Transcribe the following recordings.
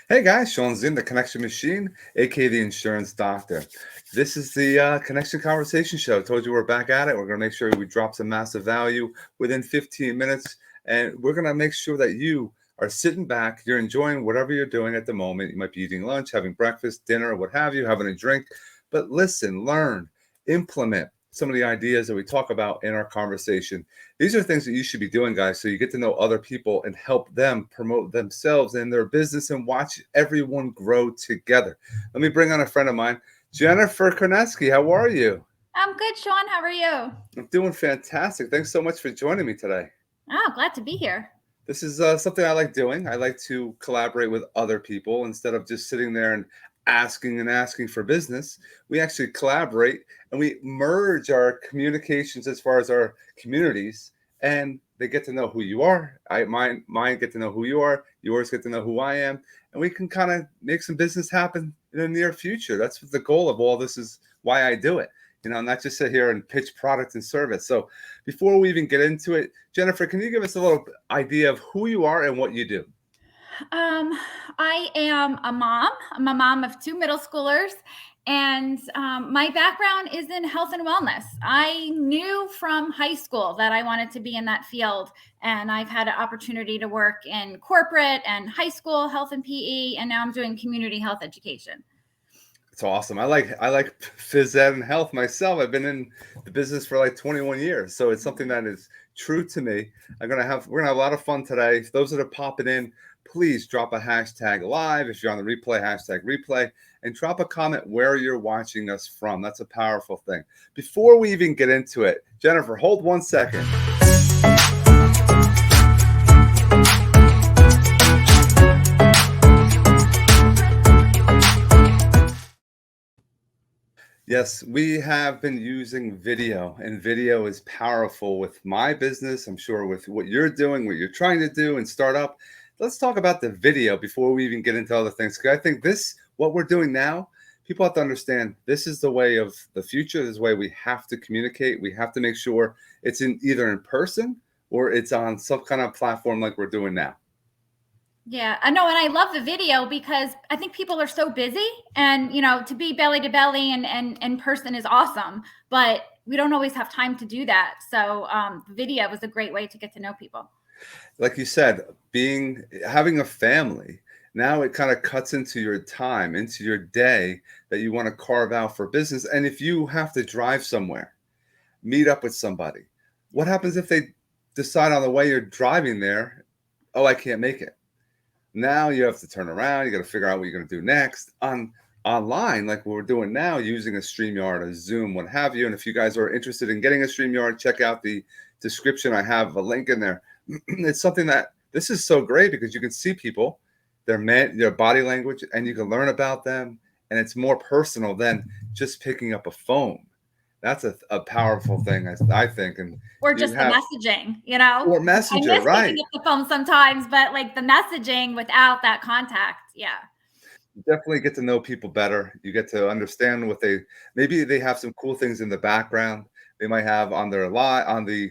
Hey guys, Sean's in the Connection Machine, aka the Insurance Doctor. This is the Connection Conversation Show. I told you we're back at it. We're going to make sure we drop some massive value within 15 minutes, and we're going to make sure that you are sitting back, you're enjoying whatever you're doing at the moment. You might be eating lunch, having breakfast, dinner, what have you, having a drink. But listen, learn, implement some of the ideas that we talk about in our conversation. These are things that you should be doing, guys, so you get to know other people and help them promote themselves and their business and watch everyone grow together. Let me bring on a friend of mine, Jennifer Korneski. How are you? I'm good, Sean. How are you? I'm doing fantastic. Thanks so much for joining me today. Oh, glad to be here. This is something I like doing. I like to collaborate with other people instead of just sitting there and asking for business. We actually collaborate and we merge our communications as far as our communities, and they get to know who you are. Mine get to know who you are. Yours get to know who I am, and we can kind of make some business happen in the near future. That's what the goal of all this is. Why I do it. Not just sit here and pitch product and service. So before we even get into it, Jennifer, can you give us a little idea of who you are and what you do? Um, I am a mom. I'm a mom of two middle schoolers, and my background is in health and wellness. I knew from high school that I wanted to be in that field, and I've had an opportunity to work in corporate and high school health and PE, and now I'm doing community health education. It's awesome. I like phys ed and health myself. I've been in the business for like 21 years, so it's something that is true to me. We're gonna have a lot of fun today. For those that are popping in, please drop a hashtag live. If you're on the replay, hashtag replay, and drop a comment where you're watching us from. That's a powerful thing. Before we even get into it, Jennifer, hold 1 second. Yes, we have been using video, and video is powerful with my business. I'm sure with what you're doing, what you're trying to do and start up. Let's talk about the video before we even get into other things. Because I think what we're doing now, people have to understand this is the way of the future. This is the way we have to communicate. We have to make sure it's in either in person or it's on some kind of platform like we're doing now. Yeah, I know, and I love the video because I think people are so busy, and to be belly to belly and in person is awesome, but we don't always have time to do that. So video was a great way to get to know people. Like you said, having a family, now it kind of cuts into your time, into your day that you want to carve out for business. And if you have to drive somewhere, meet up with somebody, what happens if they decide on the way you're driving there, oh, I can't make it? Now you have to turn around, you got to figure out what you're going to do next online, like what we're doing now, using a StreamYard, a Zoom, what have you. And if you guys are interested in getting a StreamYard, check out the description. I have a link in there. It's something that this is so great because you can see people, their body language, and you can learn about them. And it's more personal than just picking up a phone. That's a powerful thing, I think. And Or you just the have messaging, or I messenger, miss picking right? up the phone sometimes, but like the messaging without that contact, yeah. You definitely get to know people better. You get to understand maybe they have some cool things in the background. They might have on their on the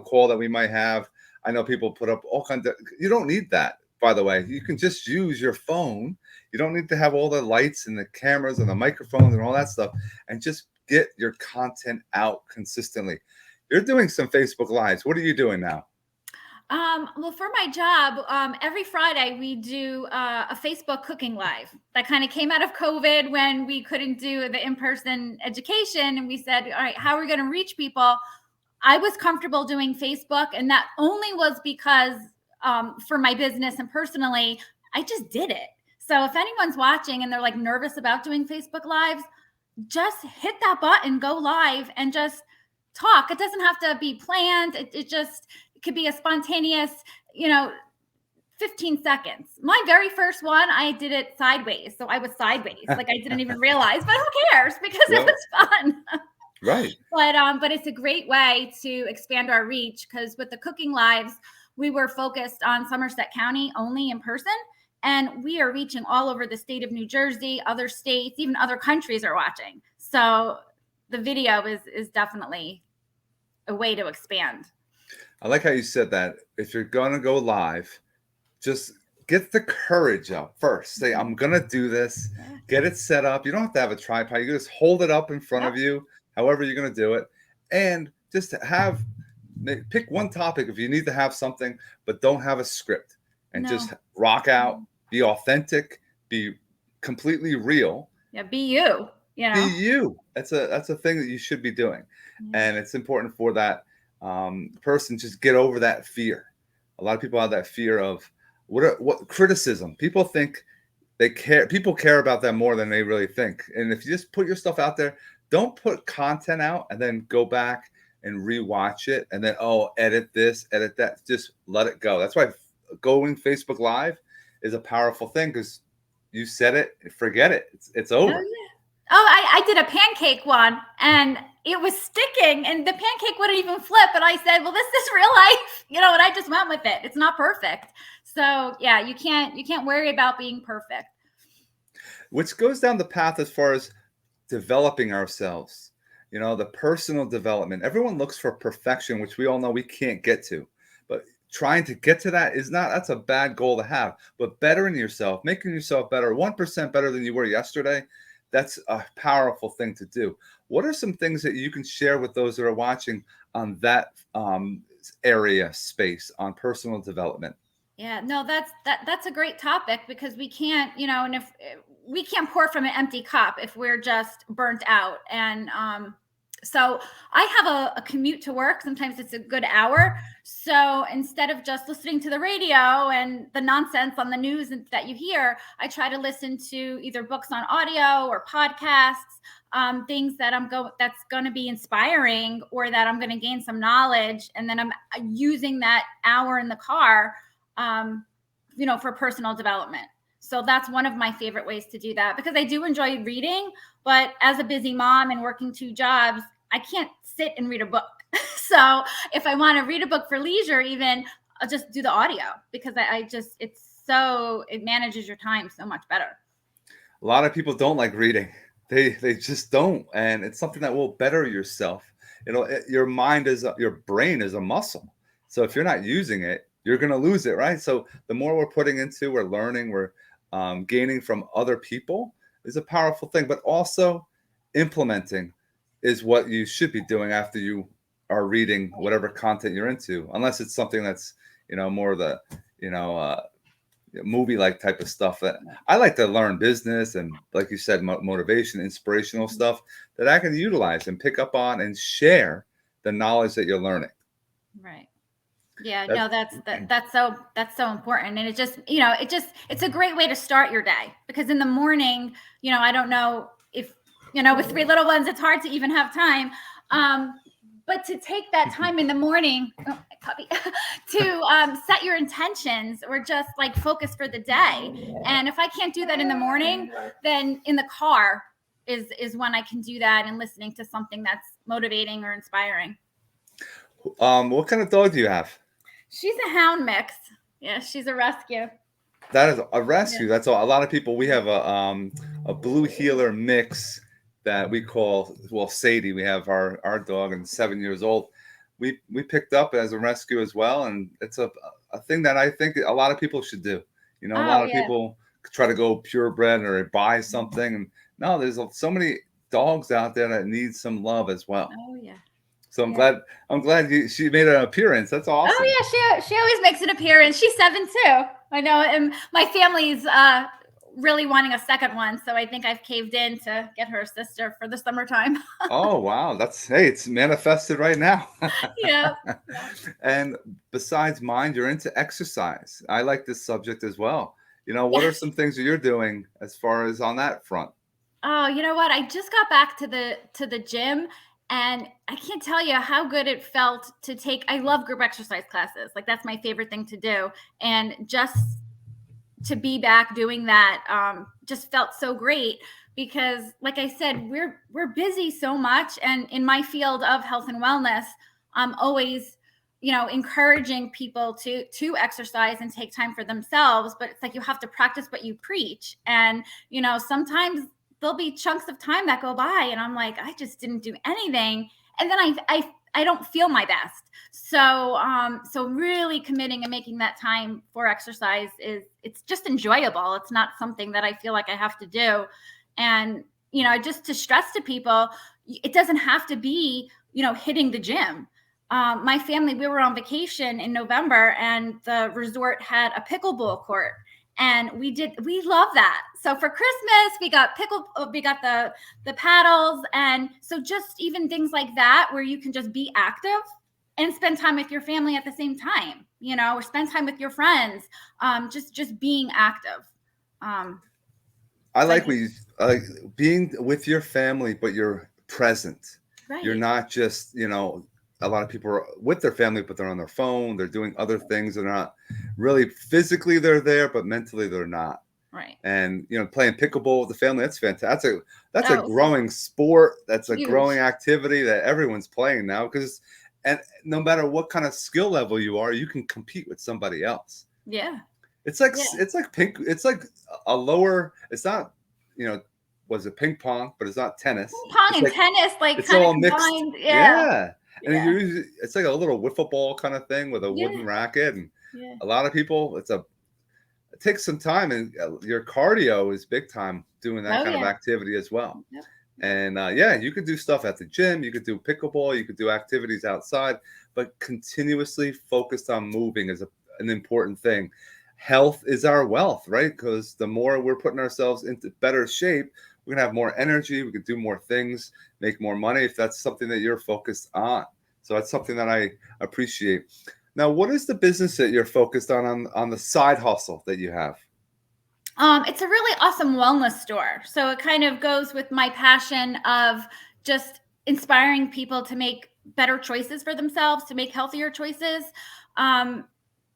call that we might have. I know people put up all kinds of. You don't need that, by the way. You can just use your phone. You don't need to have all the lights and the cameras and the microphones and all that stuff, and just get your content out consistently. You're doing some Facebook Lives. What are you doing now? Well, for my job, every Friday we do a Facebook cooking live. That kind of came out of COVID when we couldn't do the in-person education, and we said, "All right, how are we going to reach people?" I was comfortable doing Facebook, and that only was because for my business and personally, I just did it. So if anyone's watching and they're like nervous about doing Facebook Lives, just hit that button, go live, and just talk. It doesn't have to be planned. It could be a spontaneous, you know, 15 seconds. My very first one, I did it sideways. So I was sideways. Like I didn't even realize, but who cares? Because it Yep. was fun. Right. But it's a great way to expand our reach because with the cooking lives, we were focused on Somerset County only in person. And we are reaching all over the state of New Jersey, other states, even other countries are watching. So the video is definitely a way to expand. I like how you said that. If you're gonna go live, just get the courage up first. Say, I'm gonna do this. Yeah. Get it set up. You don't have to have a tripod. You can just hold it up in front Yep. of you, however you're gonna do it, and just have pick one topic if you need to have something, but don't have a script, and No. just rock out. Be authentic. Be completely real. Yeah. Be you. You Be know. you. That's a thing that you should be doing, Yeah. and it's important for that person just get over that fear. A lot of people have that fear of what criticism. People think they care. People care about that more than they really think. And if you just put your stuff out there, don't put content out and then go back and rewatch it and then edit this, edit that. Just let it go. That's why going Facebook Live is a powerful thing because you said it, forget it. It's Oh, over. yeah. Oh, I did a pancake one and it was sticking and the pancake wouldn't even flip. And I said, well, this is real life, and I just went with it. It's not perfect. So yeah, you can't worry about being perfect. Which goes down the path as far as developing ourselves. The personal development. Everyone looks for perfection, which we all know we can't get to. But trying to get to that that's a bad goal to have. But bettering yourself, making yourself better, 1% better than you were yesterday, that's a powerful thing to do. What are some things that you can share with those that are watching on that area space on personal development? Yeah, no, that's a great topic because we can't, and if we can't pour from an empty cup if we're just burnt out. And so I have a commute to work. Sometimes it's a good hour. So instead of just listening to the radio and the nonsense on the news that you hear, I try to listen to either books on audio or podcasts, things that that's going to be inspiring or that I'm going to gain some knowledge. And then I'm using that hour in the car for personal development. So that's one of my favorite ways to do that because I do enjoy reading, but as a busy mom and working 2 jobs, I can't sit and read a book. So if I want to read a book for leisure, even I'll just do the audio because it manages your time so much better. A lot of people don't like reading. They just don't, and it's something that will better yourself. Your your brain is a muscle. So if you're not using it, you're going to lose it, right? So the more we're learning, we're gaining from other people is a powerful thing. But also implementing is what you should be doing after you are reading whatever content you're into, unless it's something that's more of the movie like type of stuff. That I like to learn business and, like you said, motivation, inspirational stuff that I can utilize and pick up on and share the knowledge that you're learning. Right. Yeah, no, that's so important. And it's a great way to start your day because in the morning, I don't know if, with 3 little ones, it's hard to even have time. But to take that time in the morning, puppy, to set your intentions or just like focus for the day. And if I can't do that in the morning, then in the car is when I can do that and listening to something that's motivating or inspiring. What kind of dog do you have? She's a hound mix. Yeah, she's a rescue. That is a rescue. Yeah. That's all. A lot of people. We have a blue heeler mix that we call Sadie. We have our dog and 7 years old. We picked up as a rescue as well, and it's a thing that I think a lot of people should do. A lot of people try to go purebred or buy something, and no, there's so many dogs out there that need some love as well. Oh yeah. So I'm glad she made an appearance. That's awesome. Oh yeah, she always makes an appearance. She's 7 too. I know, and my family's really wanting a second one, so I think I've caved in to get her a sister for the summertime. Oh wow, it's manifested right now. Yeah. And besides mind, you're into exercise. I like this subject as well. What are some things that you're doing as far as on that front? Oh, you know what? I just got back to the gym and I can't tell you how good it felt to I love group exercise classes. Like that's my favorite thing to do. And just to be back doing that just felt so great because like I said, we're busy so much. And in my field of health and wellness, I'm always encouraging people to exercise and take time for themselves, but it's like you have to practice what you preach. And sometimes there'll be chunks of time that go by and I'm like, I just didn't do anything. And then I don't feel my best. So really committing and making that time for exercise it's just enjoyable. It's not something that I feel like I have to do. And, just to stress to people, it doesn't have to be, hitting the gym. My family, we were on vacation in November and the resort had a pickleball court. And we love that. So for Christmas, we got the paddles. And so just even things like that, where you can just be active and spend time with your family at the same time, or spend time with your friends, just being active. I So like being with your family, but you're present. You're right, not just, a lot of people are with their family, but they're on their phone. They're doing other things. They're not really physically they're there, but mentally they're not. right. And playing pickleball with the family, that's fantastic. That's a Oh, so growing sport. That's a growing huge. activity that everyone's playing now, because and no matter what kind of skill level you are, you can compete with somebody else. Yeah, It's like yeah. it's like a lower. It's not, was it ping pong, but it's not tennis. Ping pong It's and like tennis, like it's kind of all mixed. combined. Yeah, Yeah, and then yeah, it's like a little wiffle ball kind of thing with a yeah, wooden racket, and yeah. a lot of people, it takes some time, and your cardio is big time doing that Oh kind of yeah. activity as well. Yep. Yep. And yeah, you could do stuff at the gym, you could do pickleball, you could do activities outside, but continuously focused on moving is an important thing. Health is our wealth, right? Because the more we're putting ourselves into better shape, we're gonna have more energy, we can do more things, make more money, if that's something that you're focused on. So that's something that I appreciate. Now, what is the business that you're focused on the side hustle that you have? It's a really awesome wellness store. So it kind of goes with my passion of just inspiring people to make better choices for themselves, to make healthier choices. Um,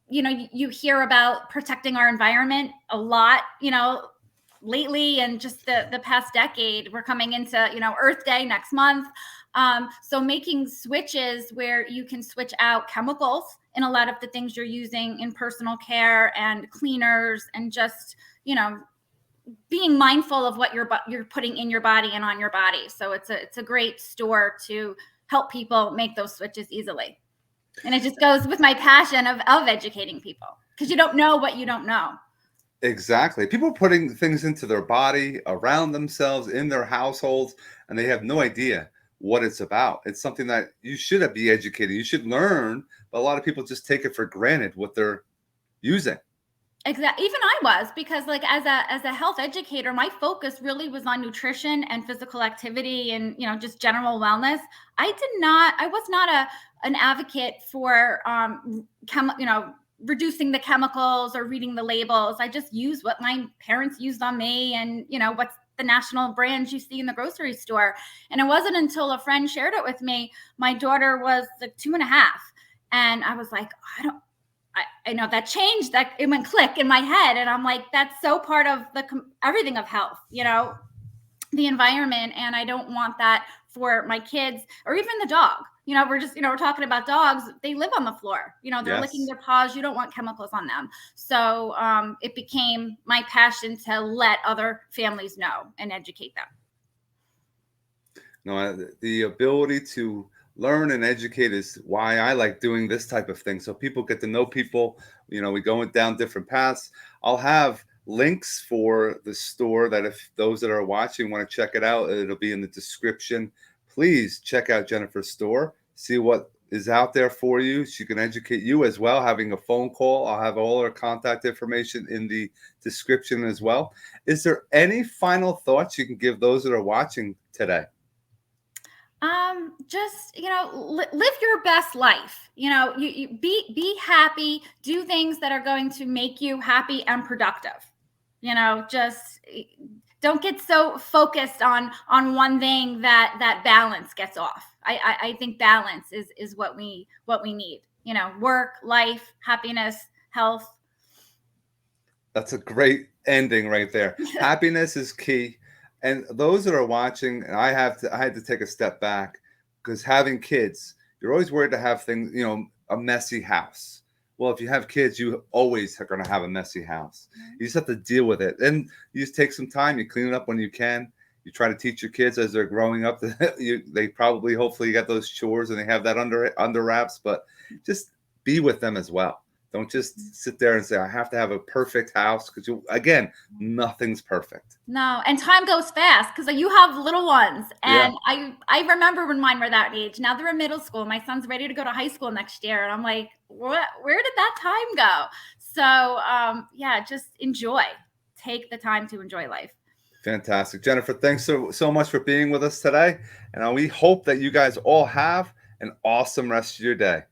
you hear about protecting our environment a lot, lately, and just the past decade. We're coming into, Earth Day next month. So making switches where you can switch out chemicals in a lot of the things you're using in personal care and cleaners, and just, being mindful of what you're putting in your body and on your body. So it's a great store to help people make those switches easily. And it just goes with my passion of educating people, because you don't know what you don't know. Exactly. People are putting things into their body, around themselves, in their households, and they have no idea what it's about. It's something that you should be educated. You should learn, but a lot of people just take it for granted what they're using. Exactly. Even I was, because like as a health educator, my focus really was on nutrition and physical activity and, just general wellness. I was not an advocate for reducing the chemicals or reading the labels. I just used what my parents used on me, and what's the national brands you see in the grocery store. And it wasn't until a friend shared it with me. My daughter was like 2.5, and I was like, I know that changed, that it went click in my head. And I'm like, that's so part of everything of health, the environment. And I don't want that for my kids or even the dog. We're talking about dogs. They live on the floor, they're licking Yes. their paws. You don't want chemicals on them. So it became my passion to let other families know and educate them. No, the ability to learn and educate is why I like doing this type of thing. So people get to know people. We go down different paths. I'll have links for the store that if those that are watching want to check it out, it'll be in the description. Please check out Jennifer's store. See what is out there for you. She can educate you as well. Having a phone call. I'll have all her contact information in the description as well. Is there any final thoughts you can give those that are watching today? Just live your best life. You be happy. Do things that are going to make you happy and productive. Just don't get so focused on one thing that balance gets off. I think balance is what we need. Work, life, happiness, health. That's a great ending right there. Happiness is key. And those that are watching, and I had to take a step back, because having kids, you're always worried to have things, a messy house. Well, if you have kids, you always are going to have a messy house. You just have to deal with it. And you just take some time, you clean it up when you can. You try to teach your kids as they're growing up. They probably, hopefully, got those chores and they have that under wraps. But just be with them as well. Don't just sit there and say, I have to have a perfect house, because again, nothing's perfect. No, and time goes fast because you have little ones, Yeah. and I remember when mine were that age. Now they're in middle school. My son's ready to go to high school next year, and I'm like, what? Where did that time go? So yeah, just enjoy. Take the time to enjoy life. Fantastic. Jennifer, thanks so much for being with us today. And we hope that you guys all have an awesome rest of your day.